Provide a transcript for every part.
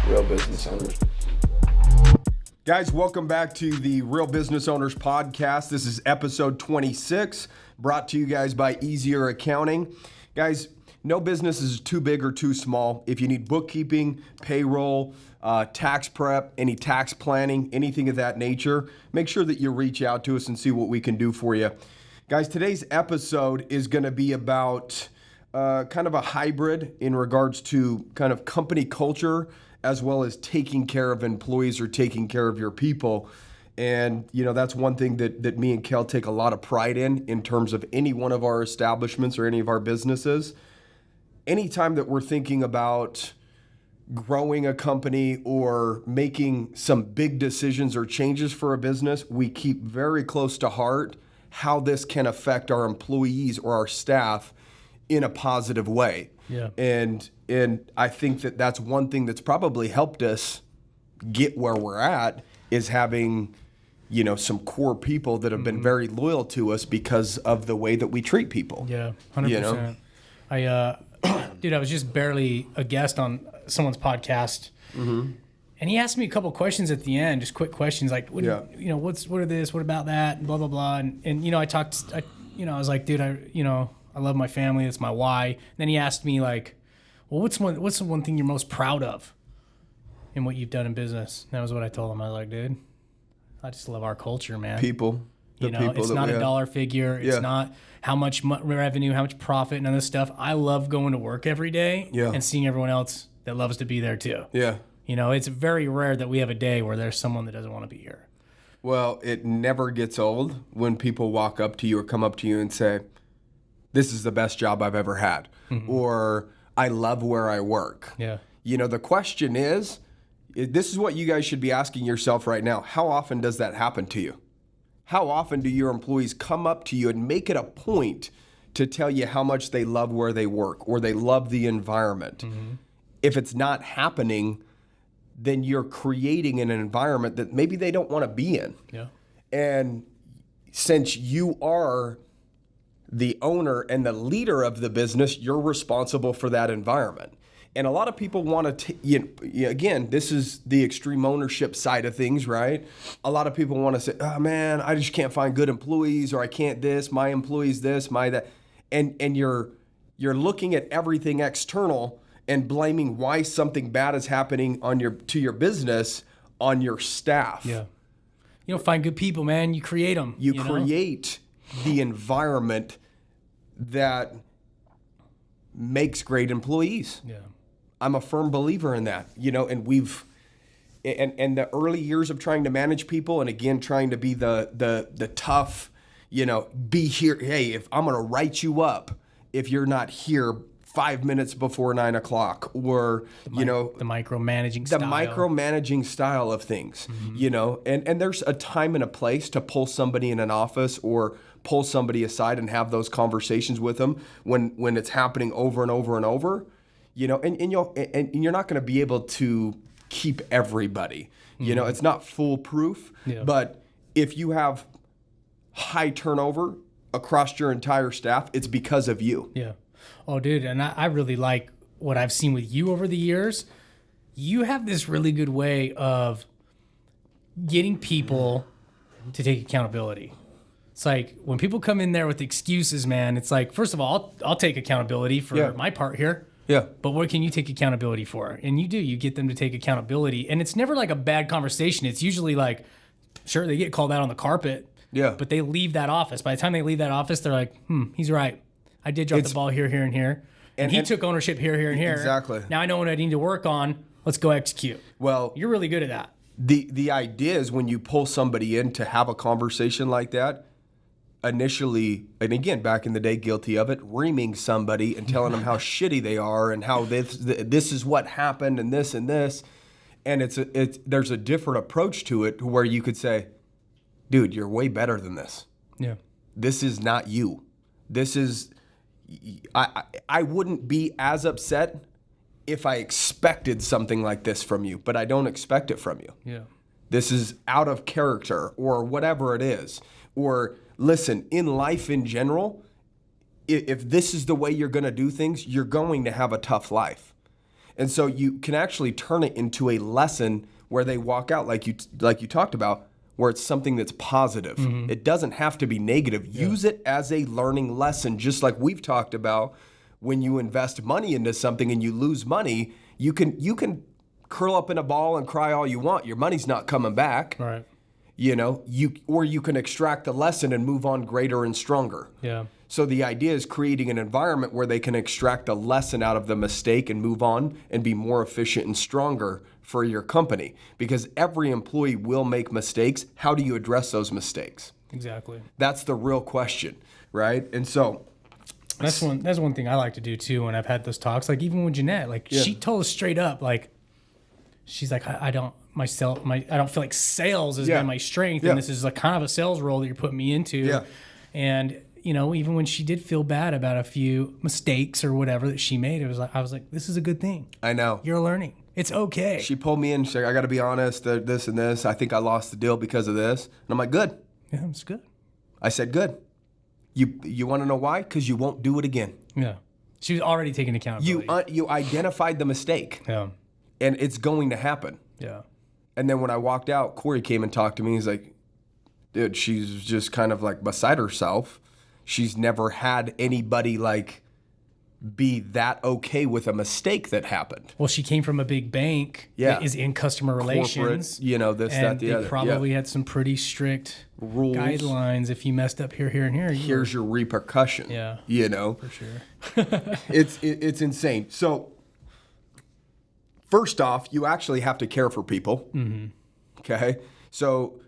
real business owners. Guys, welcome back to the Real Business Owners Podcast. This is episode 26, brought to you guys by Easier Accounting. Guys, no business is too big or too small. If you need bookkeeping, payroll, tax prep, any tax planning, anything of that nature, make sure that you reach out to us and see what we can do for you. Guys, today's episode is going to be about kind of a hybrid in regards to kind of company culture as well as taking care of employees or taking care of your people. And, you know, that's one thing that me and Kale take a lot of pride in terms of any one of our establishments or any of our businesses. Anytime that we're thinking about growing a company or making some big decisions or changes for a business, we keep very close to heart how this can affect our employees or our staff in a positive way. Yeah. And I think that that's one thing that's probably helped us get where we're at is having, you know, some core people that have been very loyal to us because of the way that we treat people. Yeah, 100%. You know? I was just barely a guest on someone's podcast, and he asked me a couple questions at the end, just quick questions like, what are this, what about that, and blah blah blah, and you know, I was like, dude, I love my family, it's my why. And then he asked me like, well, what's the one thing you're most proud of in what you've done in business? And that was what I told him. I was like, dude, I just love our culture, man. People. It's not a dollar figure. It's not how much revenue, how much profit, none of this stuff. I love going to work every day and seeing everyone else that loves to be there too. Yeah. You know, it's very rare that we have a day where there's someone that doesn't want to be here. Well, it never gets old when people walk up to you or come up to you and say, this is the best job I've ever had. Or I love where I work. Yeah. You know, the question is, this is what you guys should be asking yourself right now. How often does that happen to you? How often do your employees come up to you and make it a point to tell you how much they love where they work or they love the environment? If it's not happening, then you're creating an environment that maybe they don't want to be in. Yeah. And since you are the owner and the leader of the business, you're responsible for that environment. And a lot of people want to, again, this is the extreme ownership side of things, right? A lot of people want to say, oh man, I just can't find good employees, or I can't this, my employees this, my that. And you're looking at everything external and blaming why something bad is happening to your business on your staff. Yeah. You don't find good people, man. You create them. You create the environment that makes great employees. Yeah. I'm a firm believer in that, you know, and and the early years of trying to manage people, and again, trying to be the tough, you know, be here. Hey, if I'm going to write you up, if you're not here 5 minutes before 9 o'clock, or, the micromanaging style of things, you know, and there's a time and a place to pull somebody in an office or pull somebody aside and have those conversations with them when it's happening over and over and over, you know, and you're not going to be able to keep everybody, you know, it's not foolproof, but if you have high turnover across your entire staff, it's because of you. Yeah. Oh, dude, and I really like what I've seen with you over the years. You have this really good way of getting people to take accountability. It's like when people come in there with excuses, man, it's like, first of all, I'll take accountability for my part here. Yeah. But what can you take accountability for? And you get them to take accountability. And it's never like a bad conversation. It's usually like, sure, they get called out on the carpet. Yeah. But they leave that office. By the time they leave that office, they're like, he's right. I did drop the ball here, here, and here. And he took ownership here, here, and here. Exactly. Now I know what I need to work on. Let's go execute. Well, you're really good at that. The idea is when you pull somebody in to have a conversation like that, initially, and again, back in the day, guilty of it, reaming somebody and telling them how shitty they are and how this is what happened and this and this. And there's a different approach to it where you could say, dude, you're way better than this. Yeah. This is not you. This is... I wouldn't be as upset if I expected something like this from you, but I don't expect it from you. Yeah. This is out of character or whatever it is. Or listen, in life in general, if this is the way you're going to do things, you're going to have a tough life. And so you can actually turn it into a lesson where they walk out like you talked about, where it's something that's positive. It doesn't have to be negative. Use it as a learning lesson, just like we've talked about. When you invest money into something and you lose money, you can curl up in a ball and cry all you want. Your money's not coming back. Right. You know, you can extract the lesson and move on greater and stronger. Yeah. So the idea is creating an environment where they can extract a lesson out of the mistake and move on and be more efficient and stronger for your company. Because every employee will make mistakes. How do you address those mistakes? Exactly. That's the real question, right? And so that's one thing I like to do too when I've had those talks. Like even with Jeanette, like she told us straight up, like she's like, I don't feel like sales has been my strength, and this is like kind of a sales role that you're putting me into. Yeah. And you know, even when she did feel bad about a few mistakes or whatever that she made, I was like, this is a good thing. I know. You're learning. It's okay. She pulled me in. She's like, I got to be honest, this and this. I think I lost the deal because of this. And I'm like, good. Yeah, it's good. I said, good. You want to know why? Because you won't do it again. Yeah. She was already taking accountability. You identified the mistake. Yeah. And it's going to happen. Yeah. And then when I walked out, Corey came and talked to me. He's like, dude, she's just kind of like beside herself. She's never had anybody like be that okay with a mistake that happened. Well, she came from a big bank that is in customer relations. Corporate, you know, this, that, the other. They probably had some pretty strict rules, guidelines. If you messed up here, and here, here's your repercussion. Yeah. You know? For sure. It's insane. So first off, you actually have to care for people. Mm-hmm. Okay? So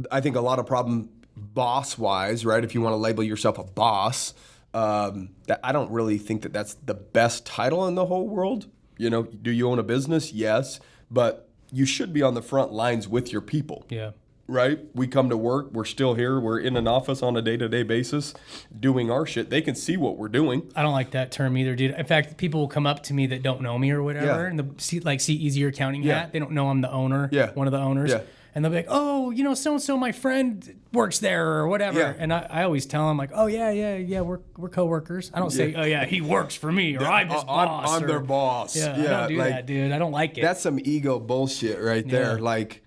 I think a lot of problem boss-wise, right, if you want to label yourself a boss, that I don't really think that that's the best title in the whole world. You know, do you own a business? Yes. But you should be on the front lines with your people. Yeah. Right? We come to work. We're still here. We're in an office on a day-to-day basis doing our shit. They can see what we're doing. I don't like that term either, dude. In fact, people will come up to me that don't know me or whatever, and see Easier Accounting hat. They don't know I'm the owner, one of the owners. Yeah. And they'll be like, oh, you know, so-and-so, my friend works there or whatever. Yeah. And I always tell them, like, oh, yeah, we're coworkers. I don't say, oh, yeah, he works for me or I'm his boss. I'm their boss. Yeah, I don't do that, dude. I don't like it. That's some ego bullshit right there. Like,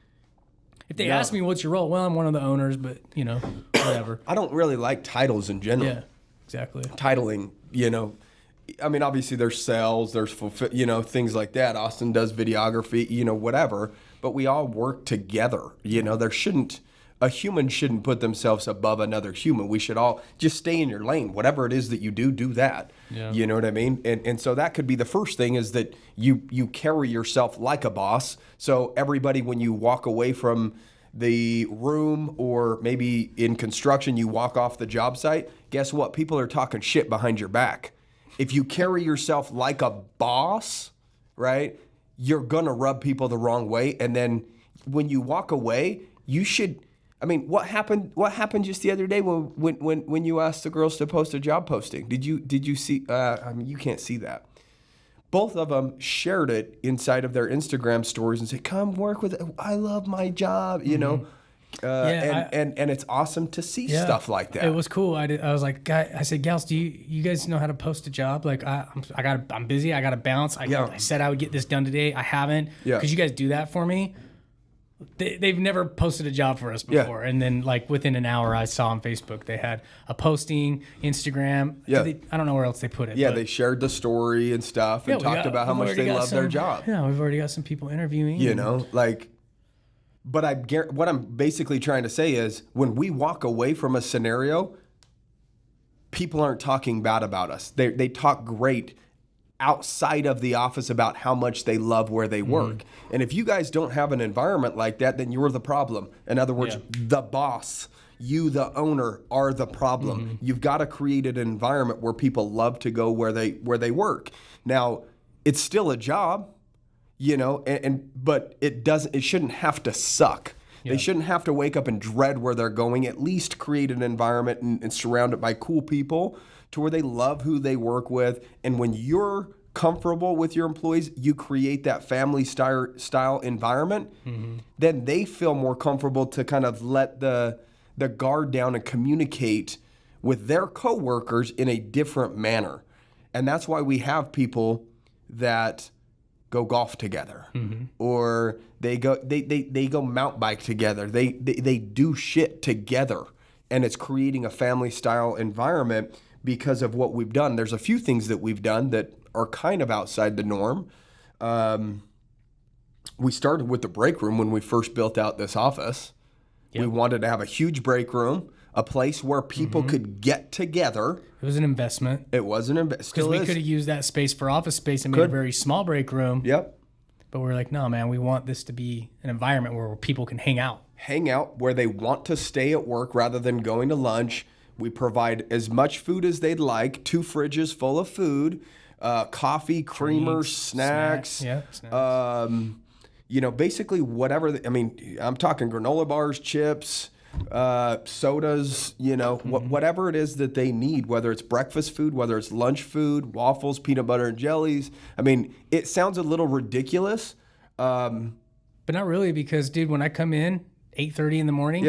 if they ask me, what's your role? Well, I'm one of the owners, but, you know, whatever. I don't really like titles in general. Yeah, exactly. Titling, you know. I mean, obviously there's sales, there's things like that. Austin does videography, you know, whatever. But we all work together. You know, a human shouldn't put themselves above another human. We should all just stay in your lane. Whatever it is that you do that. Yeah. You know what I mean? And so that could be the first thing, is that you carry yourself like a boss. So everybody, when you walk away from the room, or maybe in construction, you walk off the job site, guess what? People are talking shit behind your back. If you carry yourself like a boss, right, you're going to rub people the wrong way. And then when you walk away, you should, I mean, what happened just the other day when you asked the girls to post a job posting? Did you see, I mean, you can't see that. Both of them shared it inside of their Instagram stories and said, come work with it. I love my job, you know. And it's awesome to see stuff like that. It was cool. I was like, I said, gals, do you guys know how to post a job? Like, I'm busy. I got to bounce. I said I would get this done today. I haven't. Yeah. Could you guys do that for me? They've never posted a job for us before. And then, like, within an hour, I saw on Facebook they had a posting, Instagram. Yeah. I don't know where else they put it. Yeah, they shared the story and stuff and talked about how much they love their job. Yeah, we've already got some people interviewing. You know, like, but what I'm basically trying to say is, when we walk away from a scenario, people aren't talking bad about us. They talk great outside of the office about how much they love where they work. And if you guys don't have an environment like that, then you're the problem. In other words, the boss, you, the owner, are the problem. You've got to create an environment where people love to go where they work. Now, it's still a job, you know, but it shouldn't have to suck. Yeah. They shouldn't have to wake up and dread where they're going. At least create an environment and surround it by cool people to where they love who they work with. And when you're comfortable with your employees, you create that family style environment, then they feel more comfortable to kind of let the guard down and communicate with their coworkers in a different manner. And that's why we have people that go golf together, or they go mountain bike together. They do shit together, and it's creating a family style environment because of what we've done. There's a few things that we've done that are kind of outside the norm. We started with the break room when we first built out this office. Yep. We wanted to have a huge break room, a place where people could get together. It was an investment. It was an investment. Because we could have used that space for office space and made a very small break room. Yep. But we're like, no, man, we want this to be an environment where people can hang out. Hang out where they want to stay at work rather than going to lunch. We provide as much food as they'd like, 2 fridges full of food, coffee, creamers, snacks. Yeah, snacks. Basically whatever. I'm talking granola bars, chips, sodas, whatever it is that they need, whether it's breakfast food, whether it's lunch food, waffles, peanut butter and jellies. It sounds a little ridiculous. But not really, because, dude, when I come in 8:30 in the morning,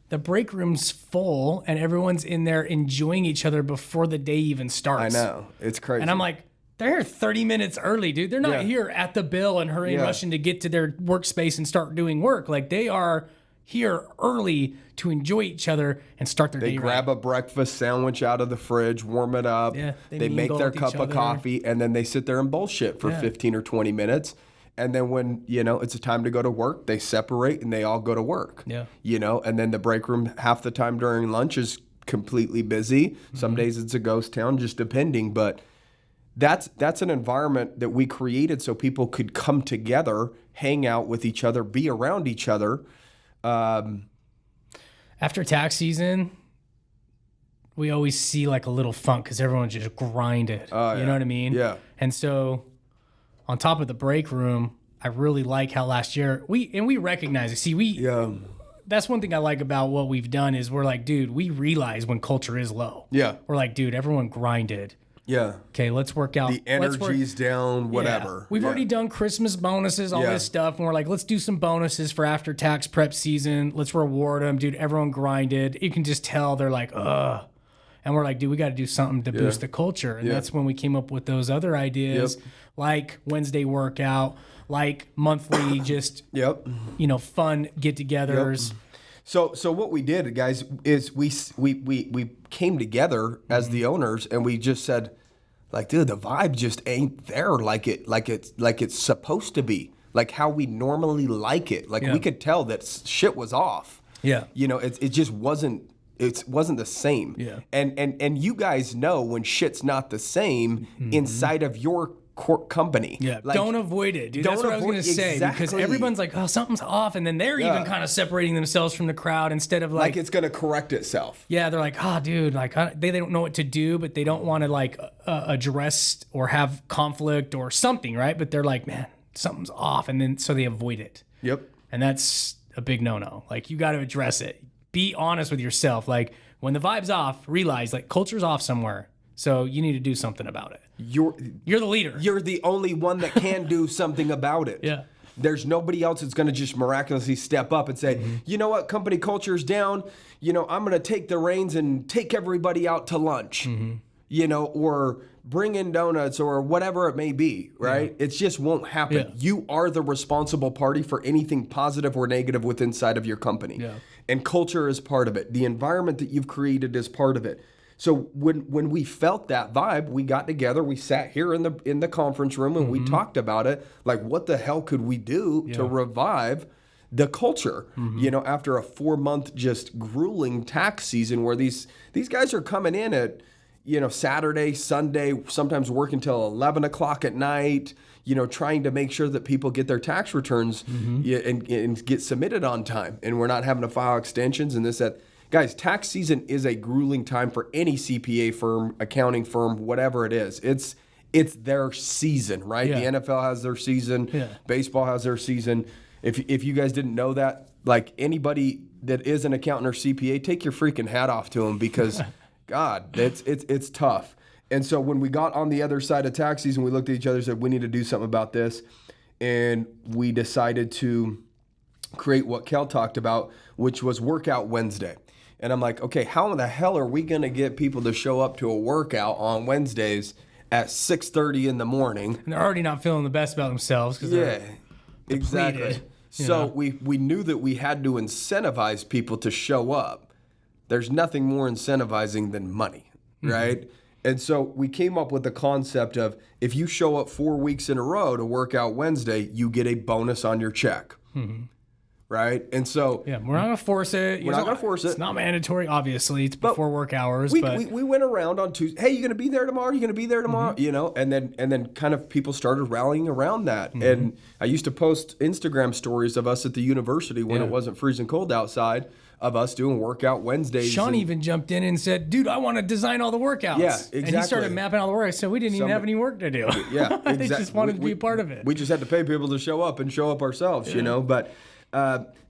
the break room's full and everyone's in there enjoying each other before the day even starts. I know. It's crazy. And I'm like, they're here 30 minutes early, dude. They're not here at the bell and hurrying, rushing to get to their workspace and start doing work. Like, they are here early to enjoy each other and start their day. They grab a breakfast sandwich out of the fridge, warm it up. Yeah, they make their cup of coffee, and then they sit there and bullshit for 15 or 20 minutes. And then when, it's a time to go to work, they separate and they all go to work. Yeah. And then the break room half the time during lunch is completely busy. Some days it's a ghost town, just depending. But that's an environment that we created so people could come together, hang out with each other, be around each other. After tax season, we always see like a little funk because everyone's just grinded. You know what I mean? Yeah. And so on top of the break room, I really like how last year we recognize it. See, that's one thing I like about what we've done is we're like, dude, we realize when culture is low. Yeah. We're like, dude, everyone grinded. Yeah. Okay, let's work out. The energy's down, whatever. Yeah. We've already done Christmas bonuses, all this stuff. And we're like, let's do some bonuses for after tax prep season. Let's reward them. Dude, everyone grinded. You can just tell they're like, ugh. And we're like, dude, we got to do something to boost the culture. And that's when we came up with those other ideas, like Wednesday workout, like monthly just, fun get-togethers. So what we did, guys, is we came together as the owners, and we just said, like, dude, the vibe just ain't there like it's supposed to be, like how we normally like it. Like we could tell that shit was off. Yeah, it just wasn't. It wasn't the same. Yeah, and you guys know when shit's not the same inside of your company. Yeah, like, don't avoid it, dude. That's what I was going to say, because everyone's like, oh, something's off, and then they're even kind of separating themselves from the crowd instead of like it's going to correct itself. Yeah, they're like, oh, dude, like they don't know what to do, but they don't want to like address or have conflict or something, right? But they're like, man, something's off, and then so they avoid it. Yep, and that's a big no-no. Like, you got to address it. Be honest with yourself. Like, when the vibe's off, realize like culture's off somewhere. So you need to do something about it. You're the leader. You're the only one that can do something about it. Yeah. There's nobody else that's going to just miraculously step up and say, you know what, company culture's down. I'm going to take the reins and take everybody out to lunch, or bring in donuts or whatever it may be, right? Yeah. It just won't happen. Yeah. You are the responsible party for anything positive or negative within inside of your company. Yeah. And culture is part of it. The environment that you've created is part of it. So when we felt that vibe, we got together, we sat here in the conference room, and we talked about it. Like, what the hell could we do to revive the culture? After a 4-month just grueling tax season where these guys are coming in at, Saturday, Sunday, sometimes working till 11 o'clock at night, trying to make sure that people get their tax returns and get submitted on time. And we're not having to file extensions and this, that. Guys, tax season is a grueling time for any CPA firm, accounting firm, whatever it is. It's their season, right? Yeah. The NFL has their season. Yeah. Baseball has their season. If you guys didn't know that, like, anybody that is an accountant or CPA, take your freaking hat off to them, because, God, it's tough. And so when we got on the other side of tax season, we looked at each other and said, we need to do something about this. And we decided to create what Kale talked about, which was Workout Wednesday. And I'm like, okay, how in the hell are we going to get people to show up to a workout on Wednesdays at 6:30 in the morning. And they're already not feeling the best about themselves because they're exactly. depleted, So we knew that we had to incentivize people to show up. There's nothing more incentivizing than money, right? And so we came up with the concept of if you show up 4 weeks in a row to work out Wednesday, you get a bonus on your check. Right? And so... Yeah, we're not going to force it. We're not going to force it. It's not mandatory, obviously. It's before work hours. We went around on Tuesday. Hey, you going to be there tomorrow? You going to be there tomorrow? You know, and then kind of people started rallying around that. And I used to post Instagram stories of us at the university when it wasn't freezing cold outside of us doing workout Wednesdays. Sean even jumped in and said, dude, I want to design all the workouts. Yeah, exactly. And he started mapping out the work. So we didn't even have any work to do. Yeah, exactly. They just wanted to be a part of it. We just had to pay people to show up and show up ourselves, you know. But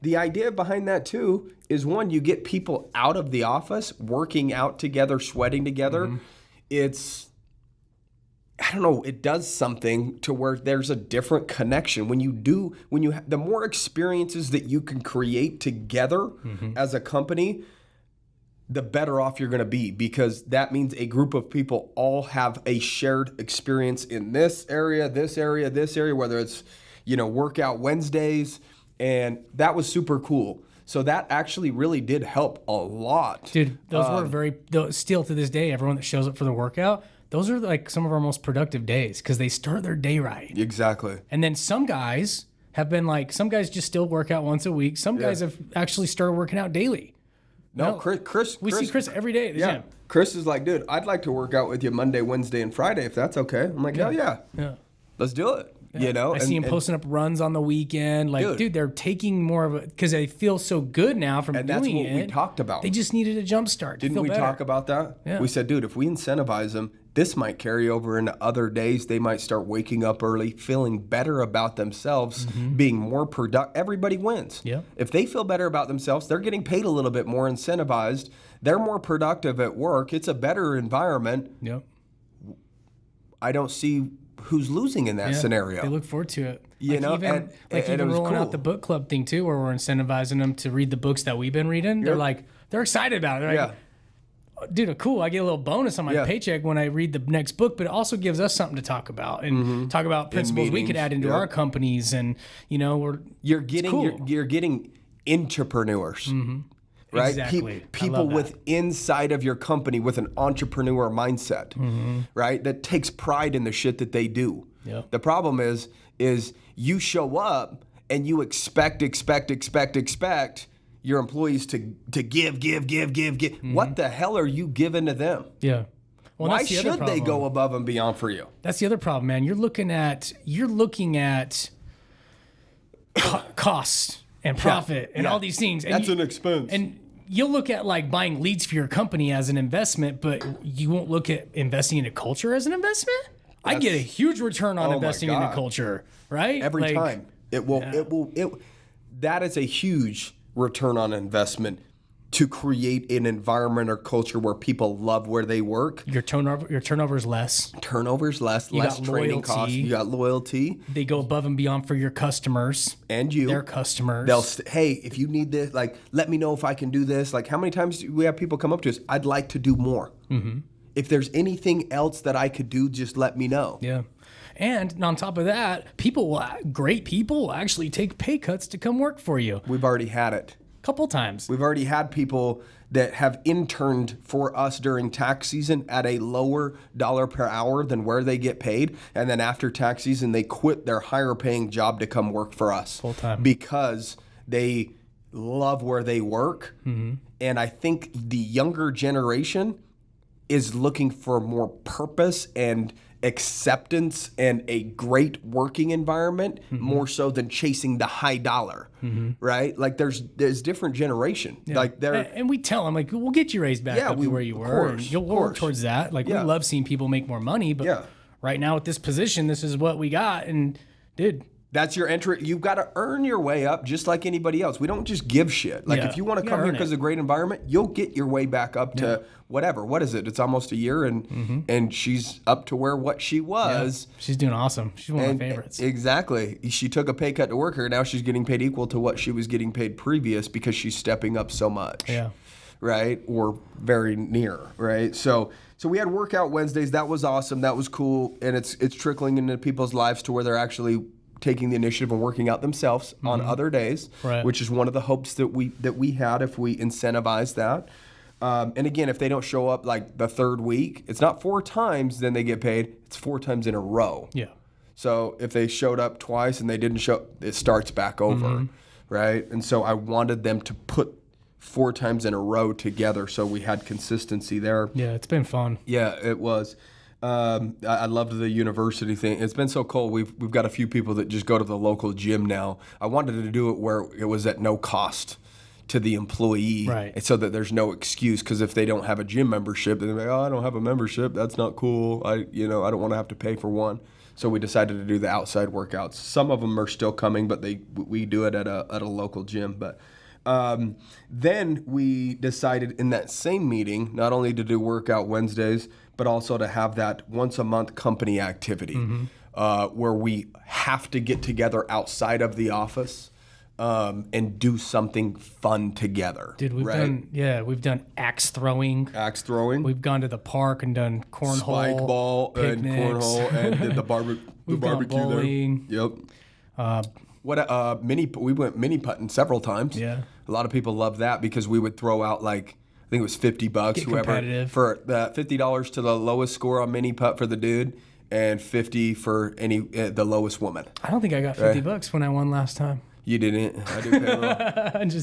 the idea behind that, too, is one, you get people out of the office, working out together, sweating together. It's, I don't know, it does something to where there's a different connection. The more experiences that you can create together as a company, the better off you're going to be, because that means a group of people all have a shared experience in this area, whether it's, workout Wednesdays. And that was super cool. So that actually really did help a lot. Dude, those were still to this day, everyone that shows up for the workout, those are like some of our most productive days because they start their day right. Exactly. And then some guys some guys just still work out once a week. Some guys have actually started working out daily. No, Chris. We see Chris every day at the gym. Chris is like, dude, I'd like to work out with you Monday, Wednesday, and Friday if that's okay. I'm like, hell yeah. Let's do it. Yeah. I see him posting up runs on the weekend. Like, dude, they're taking more of it because they feel so good now from doing it. And that's what we talked about. They just needed a jump start. Didn't we talk about that? Yeah. We said, dude, if we incentivize them, this might carry over into other days. They might start waking up early, feeling better about themselves, being more productive. Everybody wins. Yeah. If they feel better about themselves, they're getting paid a little bit more, incentivized. They're more productive at work. It's a better environment. Yep. I don't see who's losing in that scenario. They look forward to it. Even rolling out the book club thing too, where we're incentivizing them to read the books that we've been reading. They're excited about it. They're like, dude, cool. I get a little bonus on my paycheck when I read the next book, but it also gives us something to talk about and talk about principles we could add into our companies. And you're getting entrepreneurs. Right? Exactly. People with inside of your company with an entrepreneur mindset, right? That takes pride in the shit that they do. Yep. The problem is you show up and you expect your employees to give. What the hell are you giving to them? Yeah. Well, why should they go above and beyond for you? That's the other problem, man. You're looking at costs and profit and all these things. And that's an expense. And you'll look at like buying leads for your company as an investment, but you won't look at investing in a culture as an investment. I get a huge return on investing in a culture, right? Every time. It will. That is a huge return on investment to create an environment or culture where people love where they work. Your turnover is less. Less training costs. You got loyalty. They go above and beyond for your customers. And you. Their customers. Hey, if you need this, like, let me know if I can do this. Like, how many times do we have people come up to us? I'd like to do more. If there's anything else that I could do, just let me know. Yeah. And on top of that, great people will actually take pay cuts to come work for you. We've already had it. Couple times. We've already had people that have interned for us during tax season at a lower dollar per hour than where they get paid. And then after tax season, they quit their higher paying job to come work for us. Full time. Because they love where they work. And I think the younger generation is looking for more purpose and acceptance and a great working environment more so than chasing the high dollar, right? Like there's different generation. Like and we tell them like we'll get you raised back up to where you were, and you'll work towards that. Like we love seeing people make more money, but right now at this position, this is what we got, and dude. That's your entry. You've got to earn your way up just like anybody else. We don't just give shit. Like if you want to come here because of a great environment, you'll get your way back up to whatever. What is it? It's almost a year and she's up to what she was. Yeah. She's doing awesome. She's one of my favorites. Exactly. She took a pay cut to work here. Now she's getting paid equal to what she was getting paid previous because she's stepping up so much. Yeah. right? Or very near, right? So we had workout Wednesdays. That was awesome. That was cool. And it's trickling into people's lives to where they're actually taking the initiative and working out themselves on other days, which is one of the hopes that we had if we incentivize that. And again, if they don't show up like the third week, it's not 4 times then they get paid. It's 4 times in a row. Yeah. So if they showed up twice and they didn't show, it starts back over, right? And so I wanted them to put 4 times in a row together so we had consistency there. Yeah, it's been fun. Yeah, it was. I loved the university thing. It's been so cool. We've got a few people that just go to the local gym now. I wanted to do it where it was at no cost to the employee, right? So that there's no excuse. Because if they don't have a gym membership, then they're like, "Oh, I don't have a membership. That's not cool. I don't want to have to pay for one." So we decided to do the outside workouts. Some of them are still coming, but we do it at a local gym. But then we decided in that same meeting not only to do workout Wednesdays, but also to have that once a month company activity where we have to get together outside of the office and do something fun together. Dude, we've done axe throwing. We've gone to the park and done cornhole, spike ball, picnics. and cornhole, and did the We've barbecue gone bowling. there. Yep. We went mini putting several times. Yeah. A lot of people love that because we would throw out like, I think it was $50, Get whoever, competitive. for $50 to the lowest score on mini putt for the dude, and $50 for the lowest woman. I don't think I got $50 when I won last time. You didn't. I did payroll.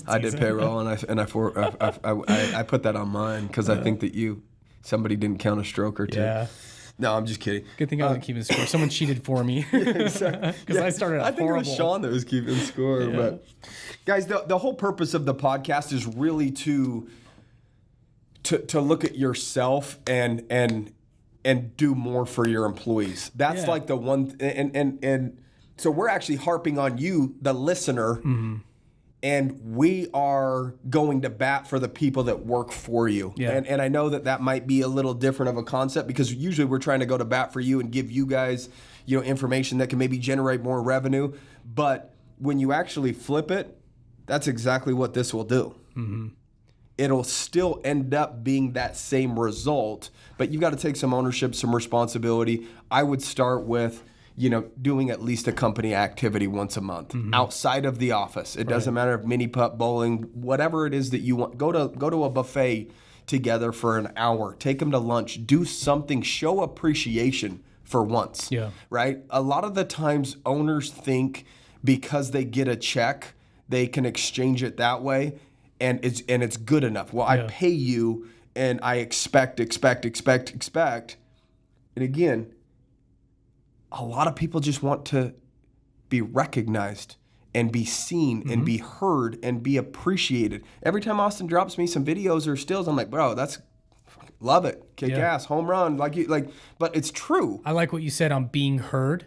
I did payroll, and I put that on mine because I think that somebody didn't count a stroke or two. Yeah. No, I'm just kidding. Good thing I wasn't keeping score. Someone cheated for me because I started. I think it was Sean that was keeping score. Yeah. But guys, the whole purpose of the podcast is really to look at yourself and do more for your employees. That's like the one. And so we're actually harping on you, the listener, and we are going to bat for the people that work for you. Yeah. And I know that might be a little different of a concept because usually we're trying to go to bat for you and give you guys, information that can maybe generate more revenue. But when you actually flip it, that's exactly what this will do. It'll still end up being that same result, but you've got to take some ownership, some responsibility. I would start with, doing at least a company activity once a month outside of the office. It doesn't matter if mini putt, bowling, whatever it is that you want. Go to a buffet together for an hour. Take them to lunch. Do something. Show appreciation for once. Yeah. Right? A lot of the times owners think because they get a check, they can exchange it that way, and it's good enough. Well, I pay you, and I expect. And again, a lot of people just want to be recognized and be seen and be heard and be appreciated. Every time Austin drops me some videos or stills, I'm like, bro, love it. Kick ass, home run. But it's true. I like what you said on being heard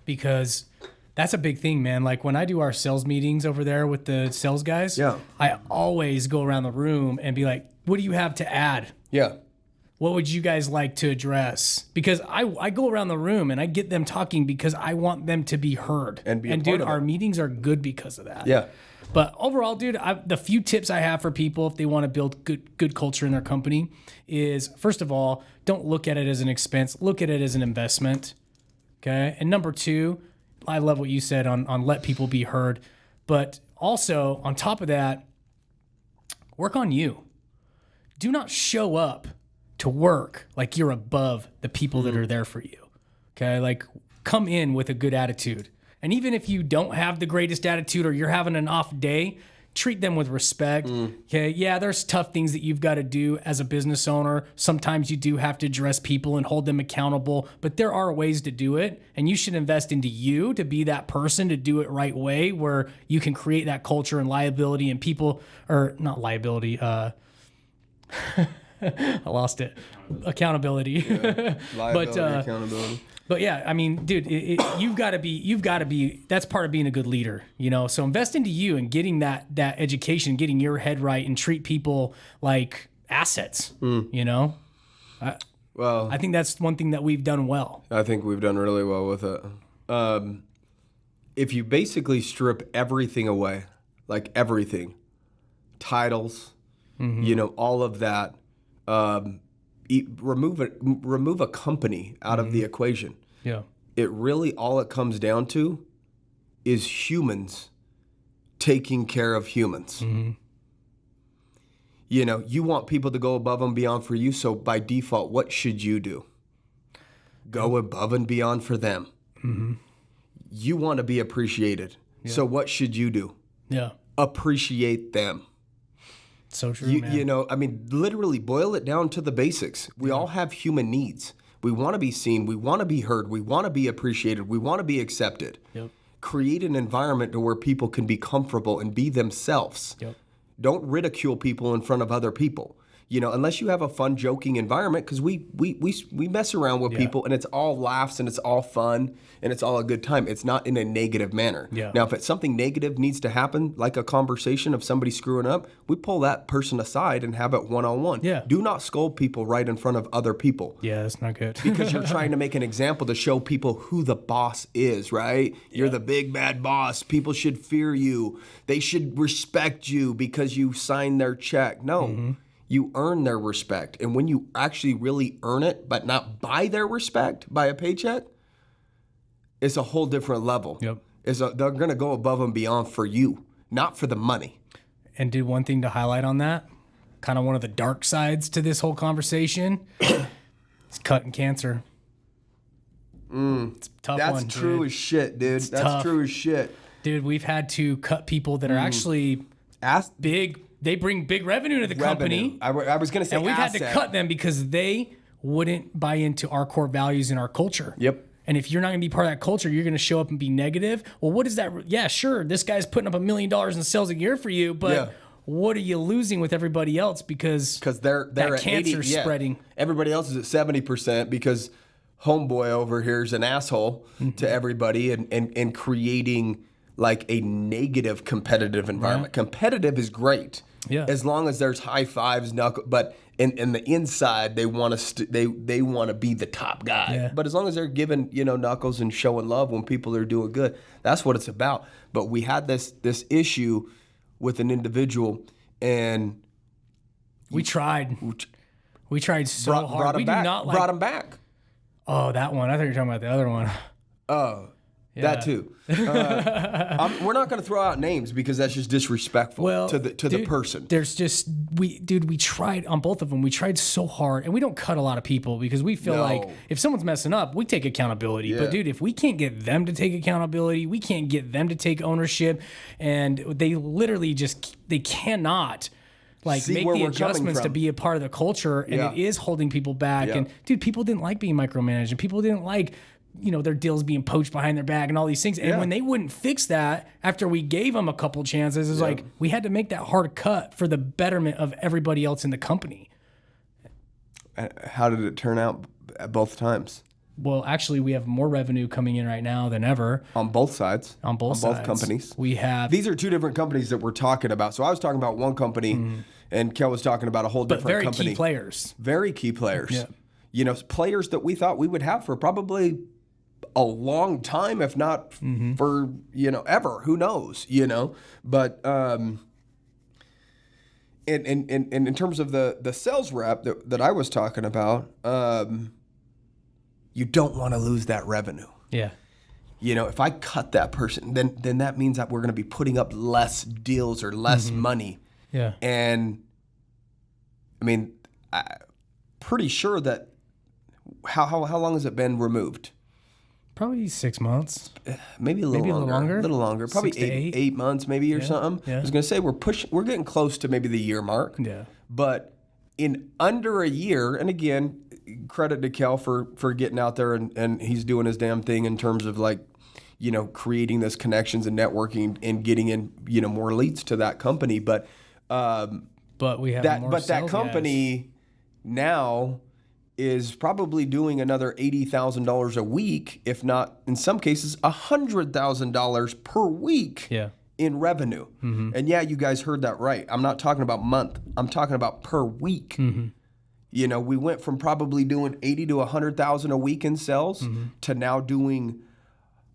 because that's a big thing, man. Like when I do our sales meetings over there with the sales guys, I always go around the room and be like, what do you have to add? Yeah. What would you guys like to address? Because I go around the room and I get them talking because I want them to be heard. And dude, our meetings are good because of that. Yeah. But overall, dude, the few tips I have for people if they want to build good culture in their company is, first of all, don't look at it as an expense. Look at it as an investment. Okay. And number 2, I love what you said on let people be heard. But also, on top of that, work on you. Do not show up to work like you're above the people that are there for you. Okay? Like, come in with a good attitude. And even if you don't have the greatest attitude or you're having an off day, treat them with respect. Okay? Yeah, there's tough things that you've got to do as a business owner. Sometimes you do have to address people and hold them accountable, but there are ways to do it. And you should invest into you to be that person to do it right way where you can create that culture and liability and people, or not liability, I lost it. Accountability. Yeah. Liability, accountability. But yeah, I mean, dude, you've got to be. That's part of being a good leader, So invest into you and getting that education, getting your head right, and treat people like assets. Well, I think that's one thing that we've done well. I think we've done really well with it. If you basically strip everything away, like everything, titles, you know, all of that. Remove a company out of the equation. Yeah. It really, all it comes down to is humans taking care of humans. You know, you want people to go above and beyond for you, so by default, what should you do? Go above and beyond for them. You want to be appreciated, so what should you do? Yeah. Appreciate them. So true, man. You know, I mean, literally boil it down to the basics. We all have human needs. We want to be seen. We want to be heard. We want to be appreciated. We want to be accepted. Yep. Create an environment to where people can be comfortable and be themselves. Yep. Don't ridicule people in front of other people. You know, unless you have a fun, joking environment, because we mess around with people and it's all laughs and it's all fun and it's all a good time. It's not in a negative manner. Yeah. Now, if it's something negative needs to happen, like a conversation of somebody screwing up, we pull that person aside and have it one-on-one. Yeah. Do not scold people right in front of other people. Yeah, that's not good. Because you're trying to make an example to show people who the boss is, right? You're the big bad boss. People should fear you. They should respect you because you signed their check. No. You earn their respect. And when you actually really earn it, but not buy their respect by a paycheck, it's a whole different level. Yep. They're going to go above and beyond for you, not for the money. And dude, one thing to highlight on that, kind of one of the dark sides to this whole conversation, is cutting cancer. It's a tough That's one, true dude. as shit, dude. That's tough. true as shit. Dude, we've had to cut people that are actually big. They bring big revenue to the company. I was going to say And we've had to asset. cut them because they wouldn't buy into our core values and our culture. Yep. And if you're not going to be part of that culture, you're going to show up and be negative. Well, what is that? Yeah, sure. This guy's putting up $1 million in sales a year for you, but what are you losing with everybody else? Because they're that at cancer's 80, spreading. Everybody else is at 70% because homeboy over here is an asshole to everybody and creating like a negative competitive environment. Competitive is great. Yeah. As long as there's high fives, but in the inside they want to they want to be the top guy. Yeah. But as long as they're giving, you know, knuckles and showing love when people are doing good, that's what it's about. But we had this issue with an individual, and We tried. We tried so hard. We do not like. brought him back. Oh, that one. I thought you were talking about the other one. Oh. That too. We're not going to throw out names because that's just disrespectful to the person. There's just we tried on both of them. We tried so hard, and we don't cut a lot of people because we feel like if someone's messing up, we take accountability. Yeah. But dude, if we can't get them to take accountability, we can't get them to take ownership, and they literally they cannot. Like See make where the we're coming adjustments to from. be a part of the culture, and it is holding people back. Yeah. And dude, people didn't like being micromanaged, and people didn't like, you know, their deals being poached behind their back and all these things. And when they wouldn't fix that after we gave them a couple chances, it's like we had to make that hard cut for the betterment of everybody else in the company. How did it turn out at both times? Well, actually, we have more revenue coming in right now than ever. On both sides. On both sides. Companies. We have... These are two different companies that we're talking about. So I was talking about one company, and Kel was talking about a whole different very company. key players. Very key players. Yeah. You know, players that we thought we would have for probably a long time, if not for, you know, ever. Who knows, you know? But in terms of the sales rep that I was talking about, you don't want to lose that revenue. Yeah. You know, if I cut that person, then that means that we're going to be putting up less deals or less money. Yeah. And I mean, I'm pretty sure that how long has it been removed? Probably 6 months. Maybe a little longer. A little longer. Probably 6 to 8. 8 months maybe or something. Yeah. I was going to say we're getting close to maybe the year mark. Yeah. But in under a year, and again, credit to Kel for getting out there and he's doing his damn thing in terms of like, you know, creating those connections and networking and getting in, you know, more leads to that company. But we have more that sales company now is probably doing another $80,000 a week, if not in some cases $100,000 per week. Yeah. In revenue. And yeah, you guys heard that right. I'm not talking about month. I'm talking about per week. You know, we went from probably doing 80 to 100,000 a week in sales to now doing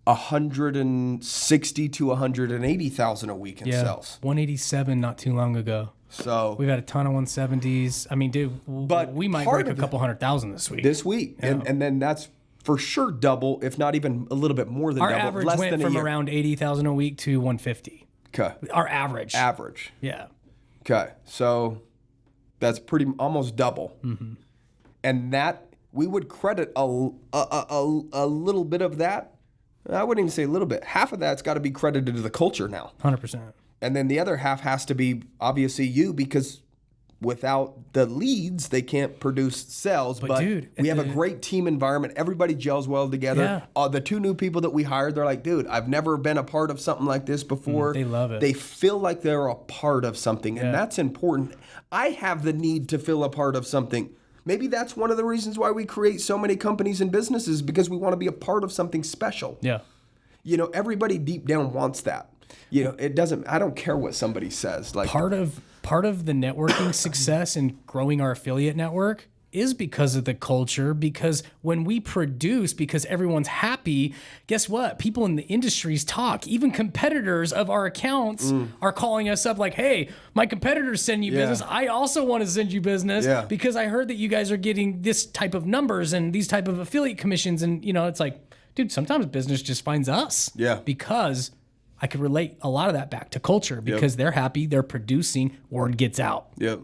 160 to 180,000 a week in sales. 187 not too long ago. So we've had a ton of 170s. I mean, dude, but we might break a couple 100,000 this week. And then that's for sure double, if not even a little bit more than our double. Average less went than from a year. around 80,000 a week to 150. Okay. Our average. Yeah. Okay. So that's almost double. Mm-hmm. And that we would credit a little bit of that. I wouldn't even say a little bit. Half of that's got to be credited to the culture now. 100%. And then the other half has to be obviously you, because without the leads, they can't produce sales. But dude, we have a great team environment. Everybody gels well together. Yeah. The 2 new people that we hired, they're like, dude, I've never been a part of something like this before. They love it. They feel like they're a part of something, and that's important. I have the need to feel a part of something. Maybe that's one of the reasons why we create so many companies and businesses, because we want to be a part of something special. Yeah. Everybody deep down wants that. It doesn't, I don't care what somebody says. Like part of the networking success and growing our affiliate network is because of the culture, because when we produce, because everyone's happy, guess what? People in the industries talk. Even competitors of our accounts are calling us up like, hey, my competitors send you business. I also want to send you business because I heard that you guys are getting this type of numbers and these type of affiliate commissions. And, it's like, dude, sometimes business just finds us. Yeah. Because I could relate a lot of that back to culture, because they're happy, they're producing, word gets out. Yep.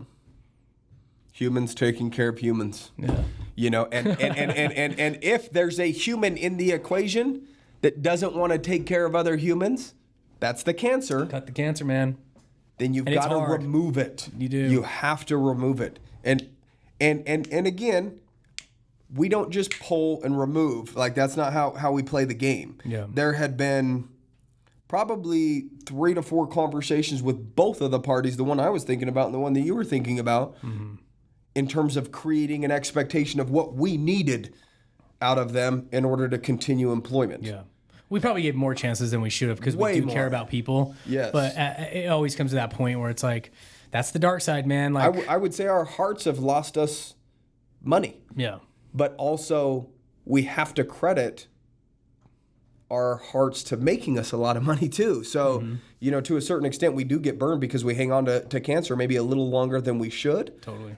Humans taking care of humans. Yeah. And if there's a human in the equation that doesn't want to take care of other humans, that's the cancer. Cut the cancer, man. Then you've got to remove it. You do. You have to remove it. And again, we don't just pull and remove. Like, that's not how we play the game. Yeah. There had been probably 3 to 4 conversations with both of the parties, the one I was thinking about and the one that you were thinking about, in terms of creating an expectation of what we needed out of them in order to continue employment. Yeah. We probably gave more chances than we should have, because we do care about people. Yes. But it always comes to that point where it's like, that's the dark side, man. Like I would say our hearts have lost us money. Yeah. But also, we have to credit our hearts to making us a lot of money too. So, to a certain extent, we do get burned because we hang on to cancer maybe a little longer than we should. Totally.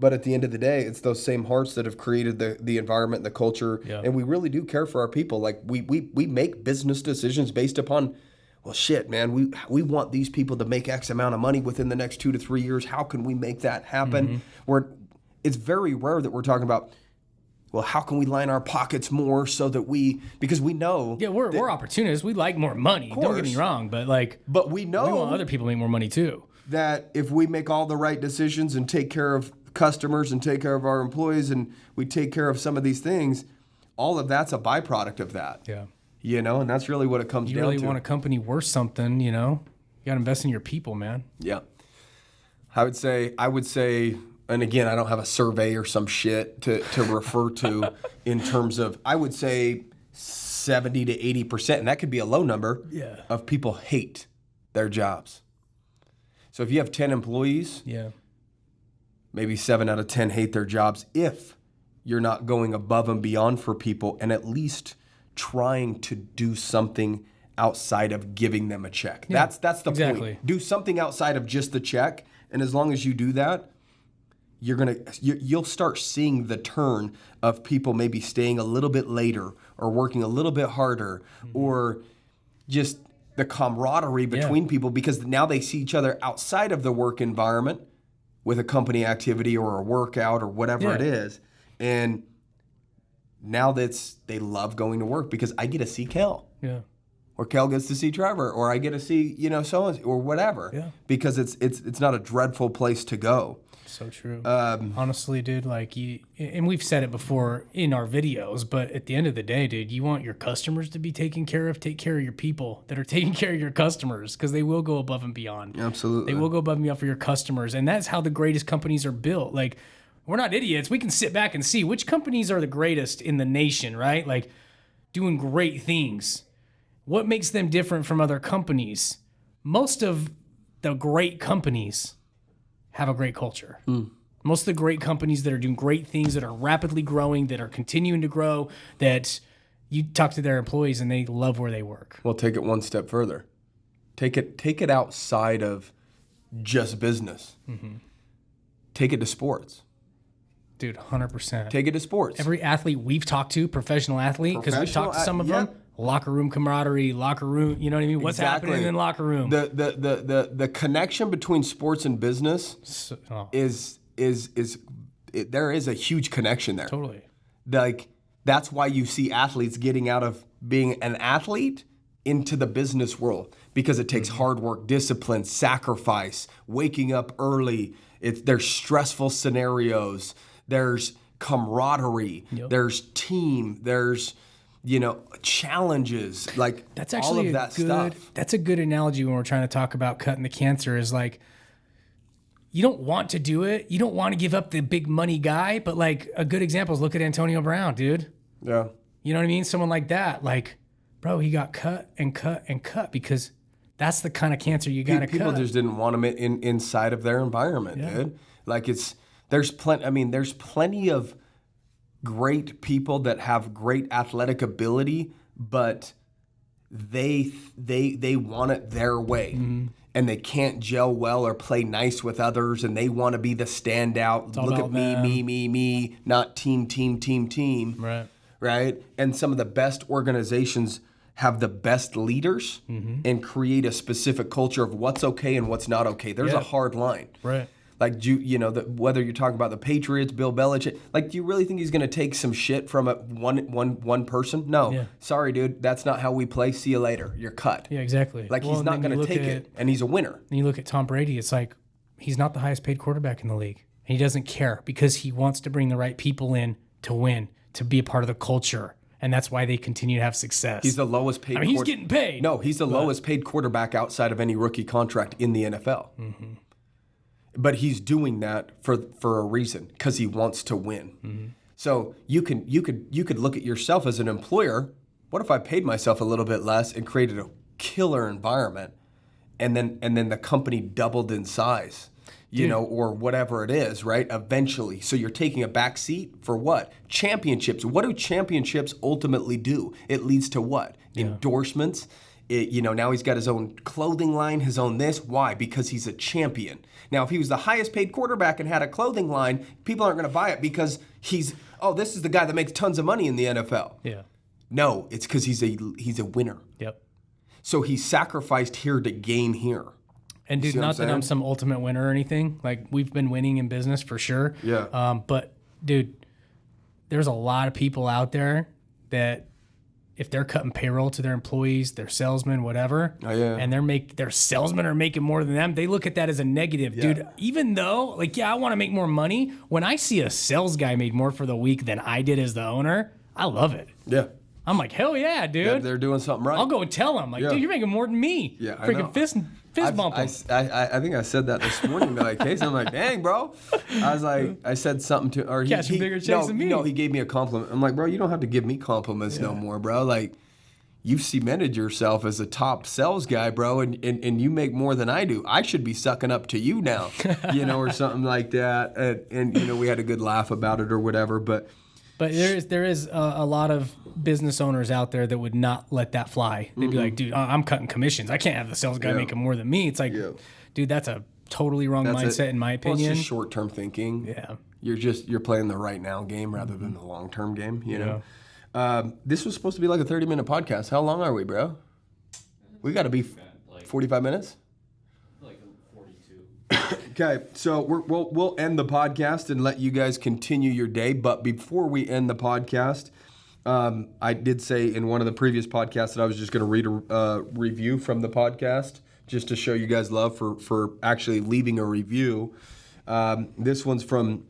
But at the end of the day, it's those same hearts that have created the environment and the culture. Yeah. And we really do care for our people. Like, we make business decisions based upon, well, shit, man, we want these people to make X amount of money within the next 2 to 3 years. How can we make that happen? It's very rare that we're talking about, well, how can we line our pockets more so that because we know. Yeah, we're opportunists. We like more money. Don't get me wrong, but we know we want other people to make more money too. That if we make all the right decisions and take care of customers and take care of our employees and we take care of some of these things, all of that's a byproduct of that. Yeah. And that's really what it comes down to. You really want a company worth something, you got to invest in your people, man. Yeah. I would say, and again, I don't have a survey or some shit to refer to in terms of, I would say 70 to 80%, and that could be a low number, of people hate their jobs. So if you have 10 employees, maybe 7 out of 10 hate their jobs if you're not going above and beyond for people and at least trying to do something outside of giving them a check. Yeah, that's the point. Do something outside of just the check, and as long as you do that, you'll start seeing the turn of people maybe staying a little bit later or working a little bit harder, or just the camaraderie between people, because now they see each other outside of the work environment with a company activity or a workout or whatever it is. And now they love going to work because I get to see Kale. Yeah. Or Kale gets to see Trevor, or I get to see, so-and-so, or whatever. Yeah. Because it's not a dreadful place to go. So true. Honestly, dude, and we've said it before in our videos, but at the end of the day, dude, you want your customers to be taken care of. Take care of your people that are taking care of your customers, because they will go above and beyond. Absolutely. They will go above and beyond for your customers. And that's how the greatest companies are built. Like, we're not idiots. We can sit back and see which companies are the greatest in the nation, right? Like, doing great things. What makes them different from other companies? Most of the great companies have a great culture. Most of the great companies that are doing great things, that are rapidly growing, that are continuing to grow, that you talk to their employees and they love where they work. Well, take it one step further. Take it outside of just business. Mm-hmm. Take it to sports. Dude, 100%. Take it to sports. Every athlete we've talked to, professional athlete, because we've talked to some of them, locker room camaraderie, locker room, you know what I mean? What's happening in locker room? The connection between sports and business there is a huge connection there. Totally. Like, that's why you see athletes getting out of being an athlete into the business world, because it takes hard work, discipline, sacrifice, waking up early. There's stressful scenarios. There's camaraderie. Yep. There's team. There's, challenges. Like, that's actually all of that stuff. That's a good analogy when we're trying to talk about cutting the cancer, is like, you don't want to do it. You don't want to give up the big money guy, but like a good example is look at Antonio Brown, dude. Yeah. You know what I mean? Someone like that, like, bro, he got cut and cut and cut because that's the kind of cancer you got to cut. People just didn't want him inside of their environment, dude. Like, there's plenty of great people that have great athletic ability, but they want it their way. Mm-hmm. And they can't gel well or play nice with others, and they want to be the standout. Look at me, not team. Right? And some of the best organizations have the best leaders and create a specific culture of what's okay and what's not okay. There's a hard line. Right. Like, whether you're talking about the Patriots, Bill Belichick, like, do you really think he's going to take some shit from one person? No. Yeah. Sorry, dude. That's not how we play. See you later. You're cut. Yeah, exactly. Like, he's not going to take it, and he's a winner. And you look at Tom Brady, it's like, he's not the highest paid quarterback in the league. And he doesn't care because he wants to bring the right people in to win, to be a part of the culture. And that's why they continue to have success. He's the lowest paid. He's getting paid. No, he's the lowest paid quarterback outside of any rookie contract in the NFL. Mm-hmm. But he's doing that for a reason, because he wants to win. Mm-hmm. So you could look at yourself as an employer. What if I paid myself a little bit less and created a killer environment, and then the company doubled in size, or whatever it is, right? Eventually. So you're taking a back seat for what? Championships. What do championships ultimately do? It leads to what? Yeah. Endorsements. Now he's got his own clothing line, his own this. Why? Because he's a champion. Now, if he was the highest paid quarterback and had a clothing line, people aren't going to buy it because this is the guy that makes tons of money in the NFL. Yeah. No, it's because he's a winner. Yep. So he sacrificed here to gain here. And dude, not that I'm some ultimate winner or anything. Like, we've been winning in business for sure. Yeah. But dude, there's a lot of people out there that, if they're cutting payroll to their employees, their salesmen, whatever, and their salesmen are making more than them, they look at that as a negative, dude. Even though, I want to make more money. When I see a sales guy made more for the week than I did as the owner, I love it. Yeah. I'm like, hell yeah, dude. Yeah, they're doing something right. I'll go and tell them, dude, you're making more than me. Yeah, I freaking know. fist bump him. I think I said that this morning. Case, I'm like, dang, bro. I was like, I said something to, or catching bigger checks than me. No, he gave me a compliment. I'm like, bro, you don't have to give me compliments no more, bro. Like, you've cemented yourself as a top sales guy, bro, and you make more than I do. I should be sucking up to you now, or something like that. And we had a good laugh about it or whatever, but there is a lot of business owners out there that would not let that fly. They'd be like, dude, I'm cutting commissions. I can't have the sales guy making more than me. It's like, dude, that's a totally wrong mindset in my opinion. It's just short-term thinking. Yeah. You're playing the right now game rather than the long-term game, know. This was supposed to be like a 30-minute podcast. How long are we, bro? We got to be 45 minutes? Like 42. Okay, so we'll end the podcast and let you guys continue your day. But before we end the podcast, I did say in one of the previous podcasts that I was just going to read a review from the podcast just to show you guys love for actually leaving a review. This one's from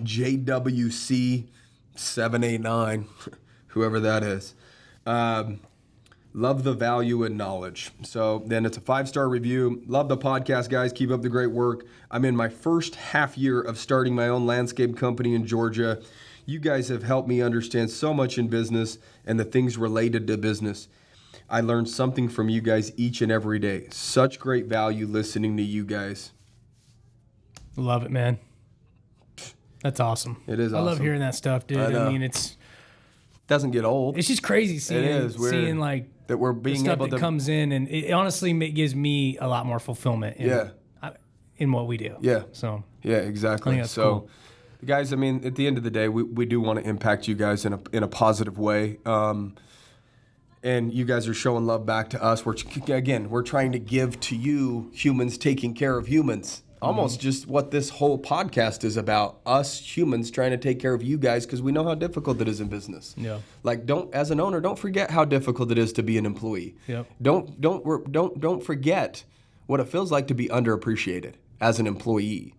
JWC789, whoever that is. Love the value and knowledge. So then it's a 5-star review. Love the podcast, guys. Keep up the great work. I'm in my first half year of starting my own landscape company in Georgia. You guys have helped me understand so much in business and the things related to business. I learn something from you guys each and every day. Such great value listening to you guys. Love it, man. That's awesome. It is awesome. I love hearing that stuff, dude. I mean, doesn't get old. It's just crazy seeing like that we're the being stuff able that to comes in, and it honestly gives me a lot more fulfillment in what we do. Yeah. So yeah, exactly. I think that's So cool. guys, I mean, at the end of the day, we do want to impact you guys in a positive way. And you guys are showing love back to us. We're trying to give to you, humans taking care of humans. Almost just what this whole podcast is about, us humans trying to take care of you guys because we know how difficult it is in business. Yeah. Like, as an owner, don't forget how difficult it is to be an employee. Yep. Don't forget what it feels like to be underappreciated as an employee,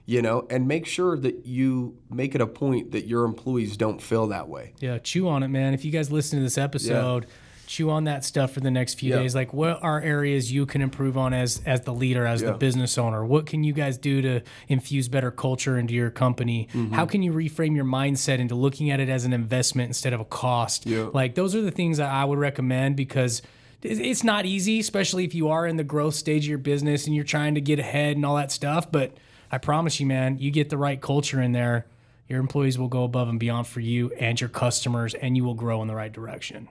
and make sure that you make it a point that your employees don't feel that way. Yeah, chew on it, man. If you guys listen to this episode, chew on that stuff for the next few days. Like, what are areas you can improve on as the leader, as the business owner? What can you guys do to infuse better culture into your company? How can you reframe your mindset into looking at it as an investment instead of a cost? Like, those are the things that I would recommend, because it's not easy, especially if you are in the growth stage of your business and you're trying to get ahead and all that stuff. But I promise you, man, you get the right culture in there, your employees will go above and beyond for you and your customers, and you will grow in the right direction.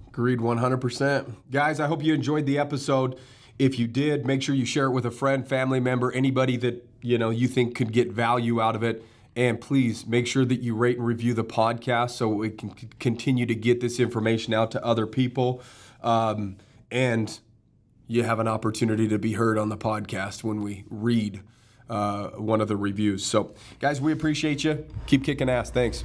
Agreed 100%. Guys, I hope you enjoyed the episode. If you did, make sure you share it with a friend, family member, anybody that you think could get value out of it. And please make sure that you rate and review the podcast so we can continue to get this information out to other people. And you have an opportunity to be heard on the podcast when we read one of the reviews. So, guys, we appreciate you. Keep kicking ass. Thanks.